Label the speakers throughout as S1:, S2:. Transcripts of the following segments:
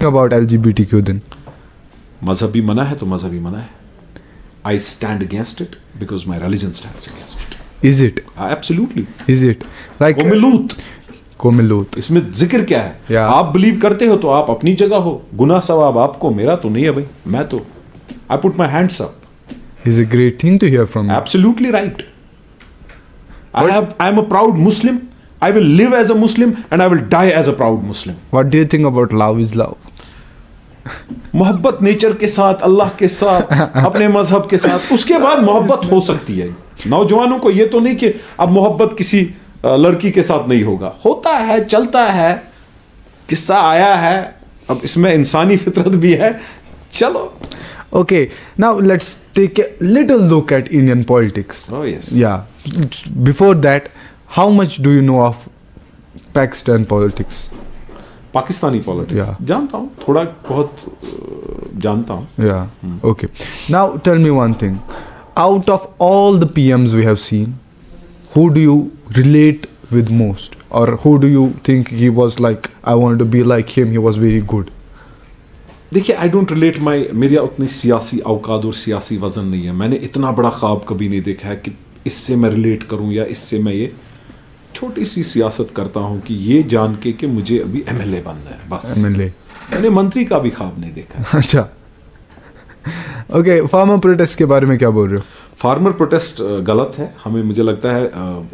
S1: About LGBTQ then?
S2: मजहबी मना है तो मजहबी मना है. I stand against it because my religion stands against it.
S1: Is it?
S2: Absolutely.
S1: Is it? Like कोमिलूत.
S2: इसमें जिक्र क्या है?
S1: Yeah.
S2: आप बिलीव करते हो तो आप अपनी जगह हो, गुनाह सवाब आपको, मेरा तो नहीं है भाई. मैं तो I put my hands up.
S1: Is a great thing to hear from you.
S2: Absolutely right. I am a proud Muslim. I will live as a Muslim and I will die as a proud Muslim.
S1: What do you think about love is love?
S2: मोहब्बत nature के साथ, अल्लाह के साथ, अपने मजहब के साथ, उसके बाद मोहब्बत हो सकती है. नौजवानों को ये तो नहीं कि अब मोहब्बत किसी लड़की के साथ नहीं होगा. होता है, चलता है, किस्सा आया है, अब इसमें इंसानी फितरत भी है. चलो.
S1: Okay, now let's take a little look at Indian politics.
S2: Oh yes.
S1: Yeah. Before that, how much do you know of Pakistan politics?
S2: Pakistani politics.
S1: Yeah.
S2: जानता हूँ, थोड़ा बहुत जानता हूँ.
S1: Yeah. Okay. Now tell me one thing. Out of all the PMs we have seen, who do you relate with most? Or who do you think he was like, I wanted to be like him, he was very good?
S2: देखिए, I don't relate मेरा उतनी सियासी औकात और सियासी वजन नहीं है. मैंने इतना बड़ा ख्वाब कभी नहीं देखा है कि इससे मैं रिलेट करूं या इससे मैं ये छोटी सी सियासत करता हूं कि ये जान के कि मुझे अभी एमएलए बनना है, बस.
S1: MLA.
S2: मैंने मंत्री का भी ख्वाब नहीं देखा है.
S1: अच्छा. ओके, फार्मर प्रोटेस्ट के बारे में क्या बोल रहे हो?
S2: फार्मर प्रोटेस्ट गलत है. हमें, मुझे लगता है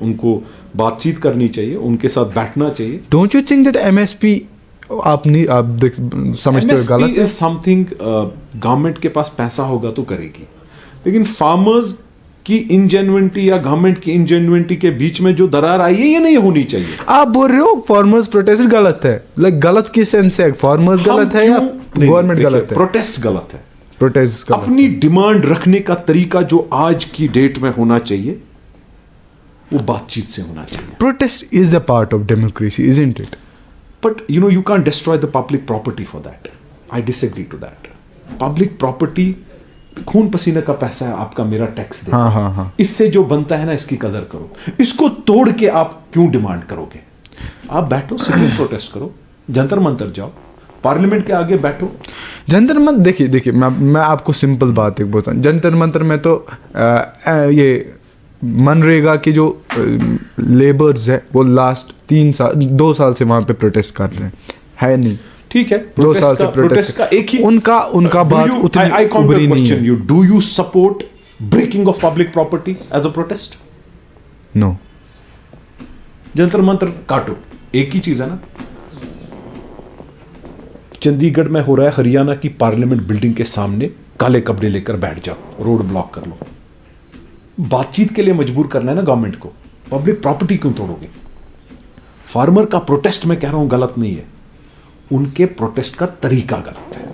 S2: उनको बातचीत करनी चाहिए, उनके साथ बैठना चाहिए.
S1: Don't you think that MSP आप समझते हो गलत
S2: इज समथिंग, गवर्नमेंट के पास पैसा होगा तो करेगी, लेकिन फार्मर्स की इंजेन्युइटी या गवर्नमेंट की इंजेन्युइटी के बीच में जो दरार आई है, ये नहीं होनी चाहिए.
S1: आप बोल रहे हो फार्मर्स प्रोटेस्ट गलत है? लाइक गलत किस सेंस से? फार्मर्स गलत है या गवर्नमेंट गलत है?
S2: प्रोटेस्ट गलत है.
S1: प्रोटेस्ट
S2: अपनी डिमांड रखने का तरीका जो आज की डेट में होना चाहिए, वो बातचीत से होना चाहिए.
S1: Protest is a part of democracy, isn't it?
S2: But you can't destroy the public property for that. I disagree to that. Public property, खून पसीने का पैसा है आपका, मेरा टैक्स दे.
S1: हाँ.
S2: इससे जो बनता है ना, इसकी कदर करो. इसको तोड़ के आप क्यों डिमांड करोगे? आप बैठो, सिविल प्रोटेस्ट करो, जंतर मंतर जाओ, पार्लियामेंट के आगे बैठो.
S1: जंतर मंतर, देखिए मैं आपको सिंपल बात एक बताऊं. जंतर मंतर में तो ये मनरेगा की जो लेबर्स है वो लास्ट 2 साल से वहां पे प्रोटेस्ट कर रहे है नहीं?
S2: ठीक है,
S1: 2 साल से प्रोटेस्ट
S2: का एक ही
S1: उनका बात उतनी उभरी नहीं है.
S2: Do you support breaking of public property as a protest?
S1: No.
S2: Jantar Mantar काटो, एक ही चीज है ना. चंडीगढ़ में हो रहा है, हरियाणा की पार्लियामेंट बिल्डिंग के सामने काले कपड़े लेकर बैठ जाओ, रोड ब्लॉक कर लो. बातचीत के लिए मजबूर करना है ना गवर्नमेंट को. पब्लिक प्रॉपर्टी क्यों तोड़ोगे? फार्मर का प्रोटेस्ट मैं कह रहा हूं गलत नहीं है, उनके प्रोटेस्ट का तरीका गलत है.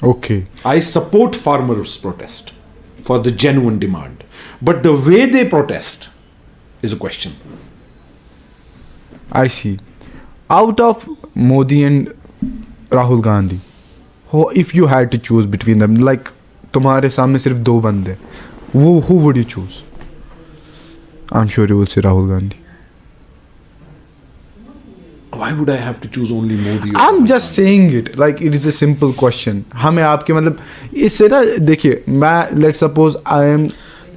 S1: Okay,
S2: I support farmers protest for the genuine demand, but the way they protest is a question.
S1: I see. Out of Modi and Rahul Gandhi, if you had to choose between them, like तुम्हारे सामने सिर्फ 2 बंदे, वो who would you choose? I'm sure you will say Rahul Gandhi.
S2: Why would I have to choose only Modi?
S1: I'm just saying it like it is a simple question. हमें आपके मतलब इससे ना, देखिए मैं let's suppose I am,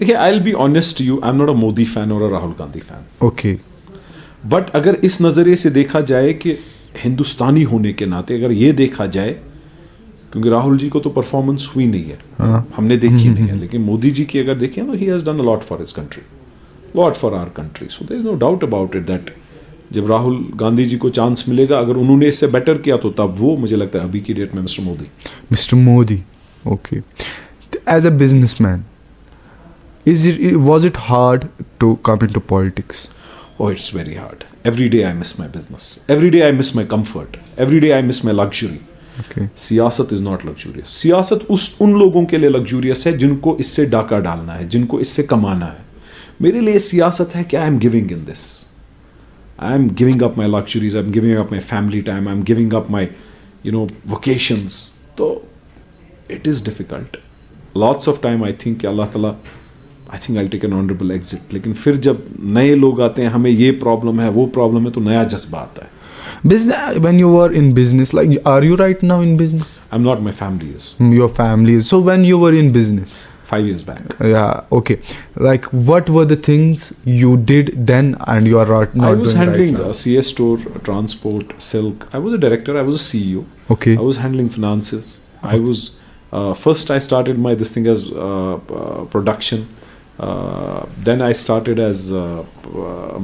S2: देखिए I'll be honest to you, I'm not a Modi fan or a Rahul Gandhi fan.
S1: Okay.
S2: But अगर इस नज़रिए से देखा जाए कि हिंदुस्तानी होने के नाते अगर ये देखा जाए, क्योंकि राहुल जी को तो परफॉर्मेंस हुई नहीं है, हमने देखी नहीं है, लेकिन मोदी जी की अगर देखें तो he has done a lot for his country, lot for our country. So there is no doubt about it that जब राहुल गांधी जी को चांस मिलेगा, अगर उन्होंने इससे बेटर किया तो तब वो, मुझे लगता है अभी की डेट में mister Modi. Okay. As a businessman, was it hard to come into politics? Oh, it's very hard. Every day I miss my business. Every day I miss my comfort. Every day I miss my luxury.
S1: Okay.
S2: सियासत is not luxurious. सियासत उन लोगों के लिए luxurious है जिनको इससे डाका डालना है, जिनको इससे कमाना है. मेरे लिए सियासत है कि I am giving in this, I am giving up my luxuries, I am giving up my family time, I am giving up my vocations. तो it is difficult. Lots of time I think अल्लाह ताला I think I take an honourable exit. लेकिन फिर जब नए लोग आते हैं, हमें ये प्रॉब्लम है, वो प्रॉब्लम है, तो नया जज्बा आता है।
S1: Business, when you were in business, like, are you right now in business?
S2: I'm not, my family is.
S1: Your family is. So when you were in business,
S2: 5 years back.
S1: yeah, okay. Like, what were the things you did then and you are not
S2: I was
S1: doing
S2: handling
S1: right now?
S2: a CS store, transport, silk. I was a director, I was a CEO.
S1: Okay.
S2: I was handling finances. I was, first I started my this thing as production. Then I started as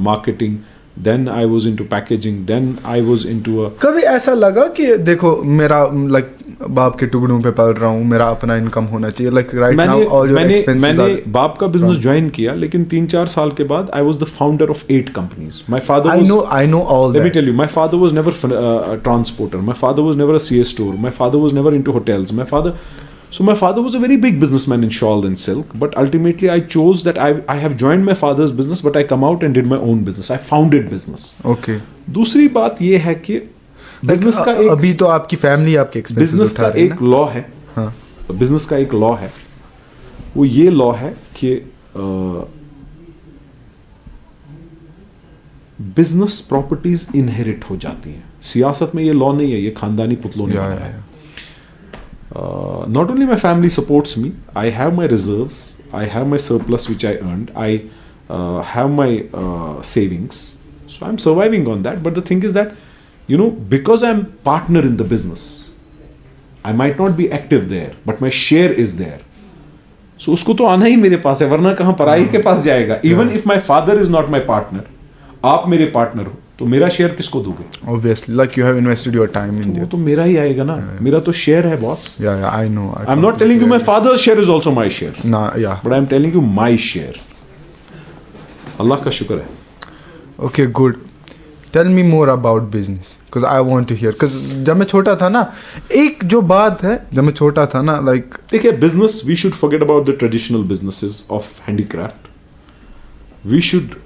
S2: marketing. Then I was into packaging. Then I was into a...
S1: कभी ऐसा लगा कि देखो मेरा like बाप के टुकड़ों पे पल रहा हूँ, मेरा अपना इनकम होना चाहिए, like right now all your expenses
S2: मैंने
S1: are
S2: बाप का बिजनेस ज्वाइन किया, लेकिन 3-4 साल के बाद I was the founder of 8 companies. My father was...
S1: I know all
S2: Let me
S1: that.
S2: tell you, my father was never a transporter. My father was never a CS store. My father was never into hotels. My father was a very big businessman in shawl and silk. But ultimately, I chose that I have joined my father's business, but I come out and did my own business. I founded business.
S1: Okay.
S2: दूसरी बात ये है कि business का एक
S1: अभी तो आपकी फैमिली आपके एक्सपेंसेस
S2: बिजनेस
S1: उठा
S2: का
S1: रही है
S2: एक लॉ है।
S1: हाँ.
S2: बिजनेस का एक लॉ है, वो ये लॉ है कि बिजनेस प्रॉपर्टीज इनहेरिट हो जाती हैं। सियासत में ये लॉ नहीं है, ये खानदानी पुतलों ने बनाया है। Not only my family supports me, I have my reserves, I have my surplus which I earned, I have my savings, so I'm surviving on that. But the thing is that, you know, because I'm partner in the business, I might not be active there, but my share is there. So उसको तो आना ही मेरे पास है, वरना कहाँ पराई के पास जाएगा। Even if my father is not my partner, आप मेरे पार्टनर हो, तो मेरा शेयर किसको दोगे?
S1: Obviously, like you have invested your time in
S2: वो
S1: there.
S2: तो मेरा ही आएगा ना, मेरा तो शेयर है boss.
S1: Yeah, I know.
S2: I'm not telling you my father's share is also my share,
S1: Nah, yeah.
S2: but I'm telling you my share. अल्लाह का शुक्र है।
S1: Okay, good. Tell me more about business, because I want to hear. Because जब मैं छोटा था ना, एक जो बात है, जब मैं छोटा था ना, like
S2: देखिए, business, we should forget about the traditional businesses of handicraft. We should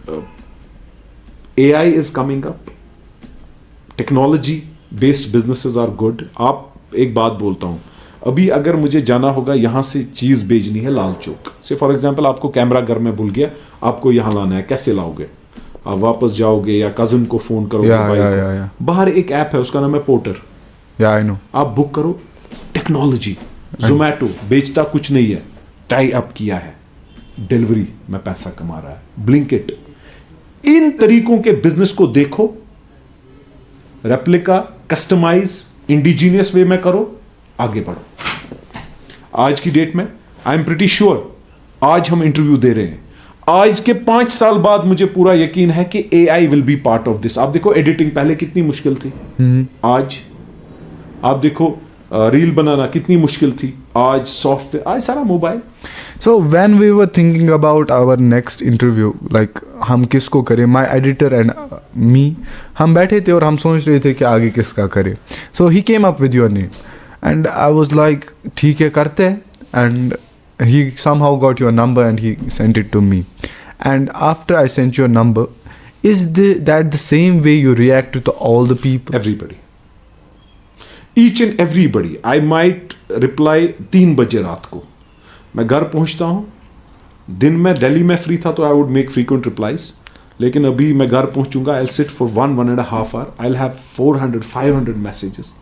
S2: AI is coming up. Technology based businesses are good. आप एक बात बोलता हूँ, अभी अगर मुझे जाना होगा यहाँ से चीज़ भेजनी है लाल चौक से, फॉर एग्जाम्पल आपको कैमरा घर में भूल गया, आपको यहाँ लाना है, कैसे लाओगे? आप वापस जाओगे या कज़न को फ़ोन करोगे?
S1: Yeah.
S2: बाहर एक ऐप है, उसका नाम है पोर्टर।
S1: Yeah, I know.
S2: आप बुक करो। टेक्नोलॉजी, जोमैटो बेचता कुछ नहीं है, टाई अप किया है, डिलीवरी में पैसा कमा रहा है, ब्लिंकिट। इन तरीकों के बिजनेस को देखो, रेप्लिका, कस्टमाइज, इंडिजीनियस वे में करो, आगे बढ़ो। आज की डेट में आई एम प्रिटी श्योर, आज हम इंटरव्यू दे रहे हैं, आज के 5 साल बाद मुझे पूरा यकीन है कि AI will be part of this. आप देखो, एडिटिंग पहले कितनी मुश्किल थी, आज आप देखो रील बनाना कितनी मुश्किल थी, आज सॉफ्टवेयर, आज सारा mobile.
S1: So when we were thinking about our next interview, like हम किसको करें, my editor and me, हम बैठे थे और हम सोच रहे थे कि आगे किसका करें। So he came up with your name and I was like ठीक है करते हैं, and he somehow got your number and he sent it to me. And after I sent your number, is that the same way you react to all the people?
S2: Everybody, each and everybody. I might reply 3 बजे रात को, मैं घर पहुंचता हूँ। दिन में दिल्ली में फ्री था तो I would make frequent replies, लेकिन अभी मैं घर पहुंचूंगा, I sit for 1.5 hour, I have 400-500 messages,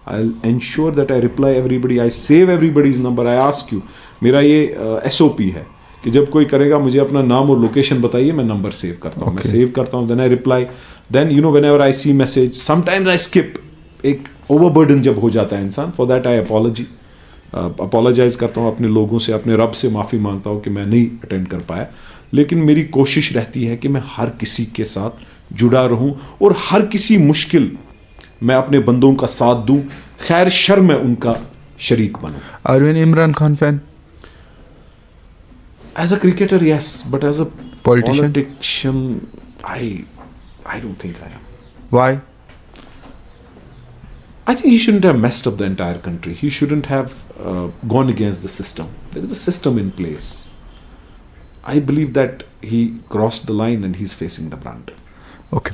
S2: I ensure that I reply everybody, I save everybody's number, I ask you. मेरा ये SOP है कि जब कोई करेगा मुझे अपना नाम और लोकेशन बताइए, मैं नंबर सेव करता हूँ। मैं सेव करता हूँ, then I reply, then you know whenever I see message, sometimes I skip. एक ओवरबर्डन जब हो जाता है इंसान, फॉर दैट आई अपोलोजाइज करता हूँ अपने लोगों से, अपने रब से माफ़ी मांगता हूँ कि मैं नहीं अटेंड कर पाया। लेकिन मेरी कोशिश रहती है कि मैं हर किसी के साथ जुड़ा रहूं और हर किसी मुश्किल मैं अपने बंदों का साथ दूं, खैर शर में उनका शरीक बनूं।
S1: Are you an Imran Khan fan?
S2: As a cricketer, yes, but as a
S1: Politician?
S2: I don't think I am.
S1: Why?
S2: I think he shouldn't have messed up the entire country. He shouldn't have gone against the system. There is a system in place. I believe that he crossed the line and he's facing the brunt.
S1: Okay.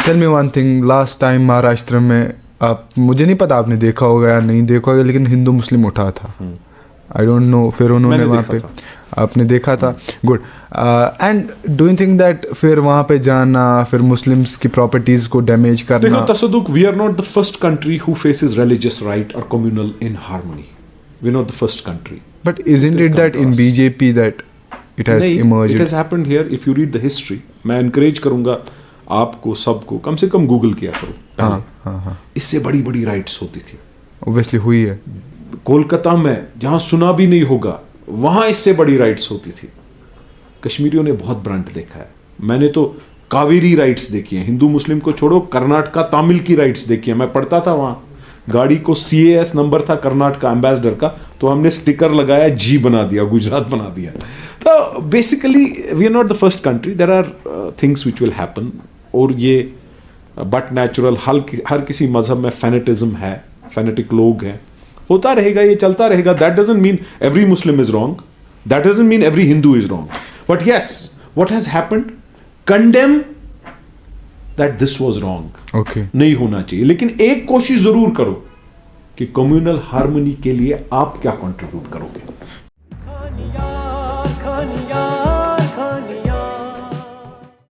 S1: Tell me one thing. Last time Maharashtra में, आप, मुझे नहीं पता आपने देखा होगा या नहीं देखा होगा, लेकिन हिंदू मुस्लिम उठा था। I don't know, फिर उन्होंने वहाँ पे आपने देखा था, good. And do you think that फिर वहाँ पे जाना, फिर मुस्लिम्स की प्रॉपर्टीज को डैमेज
S2: देखो
S1: करना,
S2: Tasaduq, we are not the first country who faces religious right और communal in harmony, we are not the first country.
S1: But isn't it that in BJP that it has
S2: it
S1: emerged?
S2: Has happened here. If you read the history, मैं encourage करूंगा आपको सबको कम से कम Google किया करो पहले।
S1: हाँ,
S2: इससे बड़ी बड़ी राइट्स होती थी
S1: ऑब्वियसली हुई है।
S2: कोलकाता में, जहां सुना भी नहीं होगा, वहां इससे बड़ी राइट्स होती थी। कश्मीरियों ने बहुत ब्रंट देखा है। मैंने तो कावेरी राइट्स देखी है, हिंदू मुस्लिम को छोड़ो, कर्नाटका तमिल की राइट्स देखी है। मैं पढ़ता था वहां, गाड़ी को CAS नंबर था कर्नाटका एम्बेसडर का, तो हमने स्टिकर लगाया, जी बना दिया, गुजरात बना दिया। तो basically we are not the first country, there are things which will happen, और ये बट नेचुरल। हर किसी मजहब में फैनेटिज्म है, फैनेटिक लोग हैं, होता रहेगा, ये चलता रहेगा। That doesn't mean every Muslim is wrong, that doesn't mean every Hindu is wrong, but yes, what has happened, condemn that this was wrong,
S1: okay.
S2: नहीं होना चाहिए। लेकिन एक कोशिश जरूर करो कि कम्युनल हार्मनी के लिए आप क्या कंट्रीब्यूट करोगे।
S3: खानिया